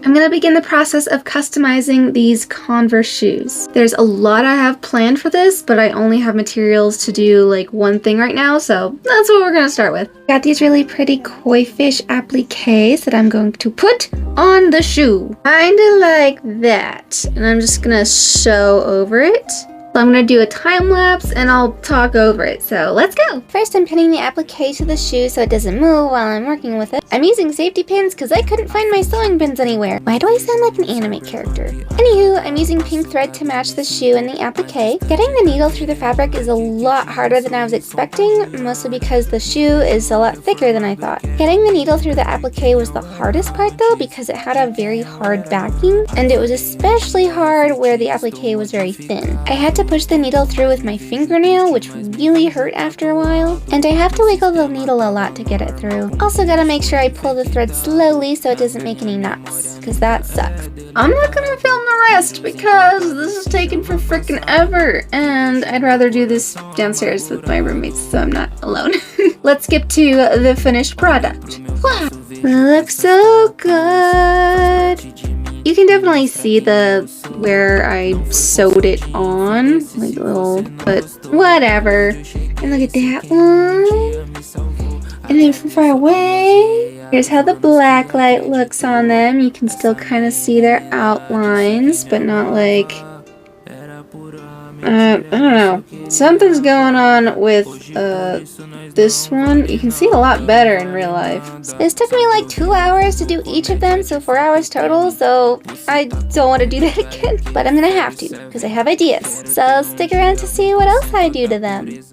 I'm gonna begin the process of customizing these Converse shoes. There's a lot I have planned for this, but I only have materials to do like one thing right now, so that's what we're gonna start with. Got these really pretty koi fish appliques that I'm going to put on the shoe. Kinda like that. And I'm just gonna sew over it. So I'm gonna do a time lapse and I'll talk over it, so let's go! First I'm pinning the applique to the shoe so it doesn't move while I'm working with it. I'm using safety pins because I couldn't find my sewing pins anywhere. Why do I sound like an anime character? Anywho, I'm using pink thread to match the shoe and the applique. Getting the needle through the fabric is a lot harder than I was expecting, mostly because the shoe is a lot thicker than I thought. Getting the needle through the applique was the hardest part though, because it had a very hard backing, and it was especially hard where the applique was very thin. I had to push the needle through with my fingernail, which really hurt after a while, and I have to wiggle the needle a lot to get it through. Also gotta make sure I pull the thread slowly so it doesn't make any knots, because that sucks. I'm not gonna film the rest because this is taking for frickin' ever, and I'd rather do this downstairs with my roommates so I'm not alone. Let's skip to the finished product. Wow, it looks so good. You can definitely see where I sewed it on, like a little, but whatever. And look at that one. And then from far away, here's how the black light looks on them. You can still kind of see their outlines, but not like, I don't know. Something's going on with this one. You can see a lot better in real life. This took me like 2 hours to do each of them, so 4 hours total, so I don't want to do that again. But I'm gonna have to, because I have ideas. So stick around to see what else I do to them.